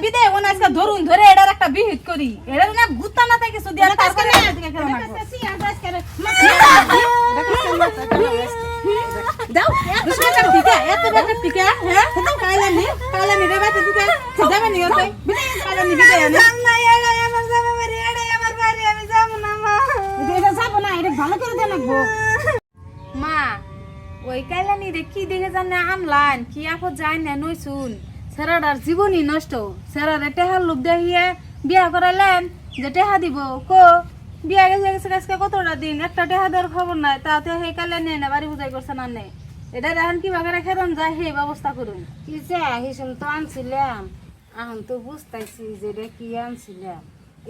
বিদে ওনা আজকে ধরুন ধরে এটার একটা বিহিত করি এটা না গুত্তা না থাকে সুদি আর তার করে আজকে খেলা না দাও এত বেটা ঠিক হ্যাঁ কাইলানি রে বাতে দিতে যাবে নি ওতে বিদে কাইলানি বিদে না এলা আমার যাবে বাড়ি এড়ে আমার বাড়ি আমি যাব না মা এটা যাব না এটা ভালো করে দেন লাগবো মা ওই কাইলানি রে কি দেখে জানে আনলান কি আপদ যায় না নই শুন সেরাডার জীবনই নষ্ট সেরারে টেহার লোভ দেখিয়ে বিয়া করাইলেন যে টেহা দিব কো বিয়া গেছে আজকে কতটা দিন একটা টেহা দেওয়ার খবর নাই তাতে সেই কাইলানি না বাড়ি বুঝাই করছে না নে এটা এখন কিভাবে রেখে যায় সেই ব্যবস্থা করুন কি যে হিসেম তো আনছিলাম এখন তো বুঝতেছি যে এটা কি আনছিলাম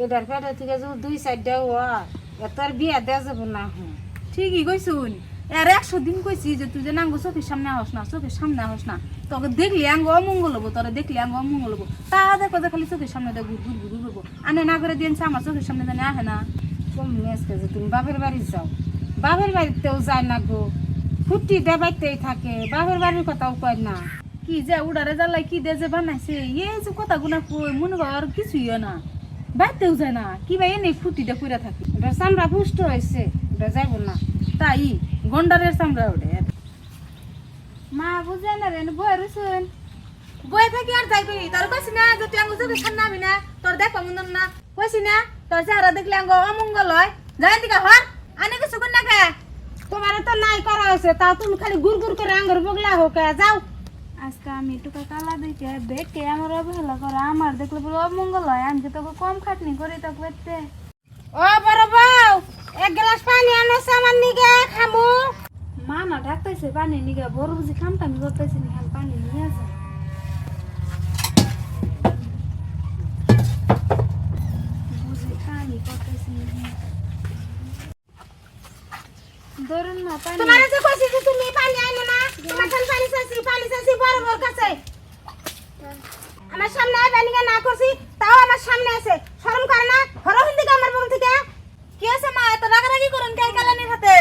এটার পেটে থেকে যদি 2-4টা হয় এটার বিয়া দেওয়া যাবো না এখন ঠিকই কইছুন আর 100 দিন কইছি যে তুই যে নাঙ্গো চোখের সামনে আহস না তোকে দেখলি আঙ্গ অমঙ্গল হবো তোরা দেখলি আঙ্গ অমঙ্গল হবো তা দেখো যে খালি চোখের সামনে দেখ ঘুর ঘুরবো আনে না করে দিয়েছে আমার চোখের সামনে জানে আহে না তুমি আজকে যে তুমি বাপের বাড়ি যাও বাপের বাড়িতেও যায় না গো ফুটি দেবাইতেই থাকে বাপের বাড়ির কথাও কয় না কি যে উড়ারে জ্বালাই কি দে যে বানাইছে এই যে কথা গুনা কই মনে কর আর কিছুই না বাইতেও যায় না কি ভাই এনে ফুটিটা কইরা থাকে এটা চামড়া পুষ্ট হয়েছে এটা যাইব না তাই গন্ডারের চামড়া ওঠে মা বুঝে না রে বই রুসুন বয়ে থাকি আর যাই কই তোর কইছি না যে তুই আঙ্গো চোখের সামনে আবি না তোর দেখবা মন্দন না কইছি না তোর চেহারা দেখলে আঙ্গো অমঙ্গল হয় যাই দিকা হর আনে কিছু কোন না কে তোমার তো নাই করা হয়েছে তাও তুমি খালি গুড় গুড় করে আঙ্গুর বগলা হোক যাও আজকে আমি টুকা কালা দেখে দেখে আমার অবহেলা করে আমার দেখলে পুরো অমঙ্গল হয় আমি তোকে কম খাটনি করি তো করতে ও বড় বউ এক গ্লাস পানি আনো আমার নিগে খামু মা না ডাকতেছে পানি নিগে বড় বুঝি খামটা আমি করতেছি না খালি পানি নিয়ে আসে বুঝি পানি করতেছি ধরুন না পানি তোমার যে কইছি যে তুমি পানি আনো না তোমার খালি পানি চাইছি বড় বড় কাছে আমার সামনে পানি না করছি তাও আমার সামনে আছে শরম করে না হরহিন দিকে আমার বউ থেকে কি আছে মা এত রাগারাগি করুন কে কালানির হাতে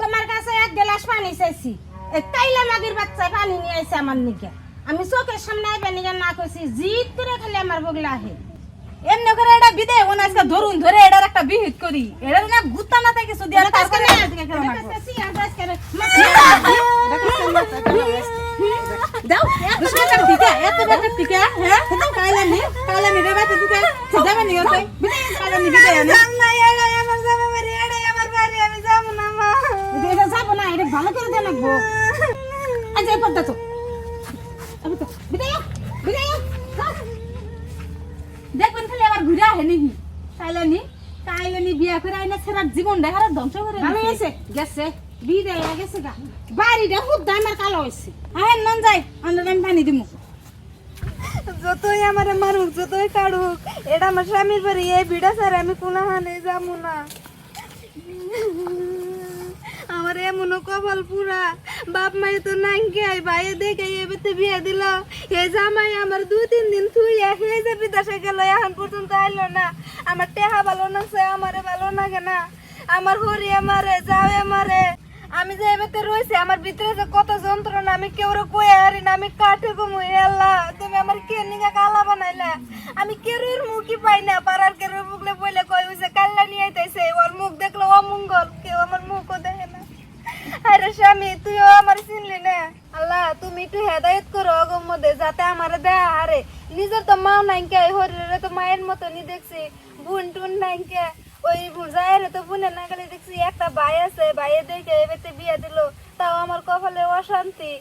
তোমার কাছে এক গ্লাস পানি চাইছি এই তাইলা মাগির বাচ্চা পানি নিয়ে আইছে আমার নিকে আমি চোখের সামনে পানি না করছি জিদ করে খালি আমার বগলা আহে এমনি করে এটা বিদে ওনা আজকে ধরুন ধরে এটার একটা বিহিত করি এটা না গুত্তা না থাকে সুদি আর তার করে আজকে খেলা না দাও এত বেটা ঠিক হ্যাঁ কাইলানি রে বাতে দিতে যাবে নি ওতে বিদে কাইলানি বিদে না এলা আমার যাবে বাড়ি এড়ে আমার বাড়ি আমি যাব না মা এটা যাব না এটা ভালো করে দেন লাগবো আজ এই পড়তা তো আমি তো বিদায় দেখবেন খালি আবার ঘুরে আহে নাকি কাইলানি বিয়া করে আইনা ছেড়া জীবন দেখার ধ্বংস করে ভালো হয়েছে গেছে বিদায় গেছে গা বাড়িটা খুব দামের কালো হয়েছে আহেন নন যাই আমরা আমি পানি দিমু যতই আমার মারুক যতই কাড়ুক এটা আমার স্বামীর বাড়ি এই বিড়া স্যার আমি কোনো হানে যাবো না আমার এমনও কপাল পুরা বাপ মাই তো নাঙ্গে আই ভাই দেখে এবারে বিয়ে দিল এই জামাই আমার 2-3 দিন থুইয়া সেই যে বিদেশে গেল এখন পর্যন্ত আইলো না আমার টেহা ভালো না সে আমারে ভালো লাগে না আমার হরি আমারে যাওয়ে আমারে আমি যে এবারে রইছি আমার ভিতরে যে কত যন্ত্রণা আমি কেউরে কই হারি না আমি কাঠে ঘুমু আল্লাহ তুমি আমার কে নিগা কালা বানাইলা আমি কেউর মুখই পাই না পাড়ার কেউর মুখলে বইলে কই হইছে কাল্লা নিয়ে আইতাছে ওর মুখ দেখলো অমঙ্গল কেউ আমার মুখও দেখে না আরে স্বামী তুইও আমার চিনলি না আল্লাহ তুমি একটু হেদায়েত করো অগম মধ্যে যাতে আমার দেয়া হারে নিজের তো মাও নাই কে হরিরে তো মায়ের মতনই দেখছি বোন টুন নাই কে ওই বুঝায়ের তো বোনের না গেলে দেখছি একটা ভাই আছে ভাইয়ে দেখে এবারে বিয়ে দিল তাও আমার কপালে অশান্তি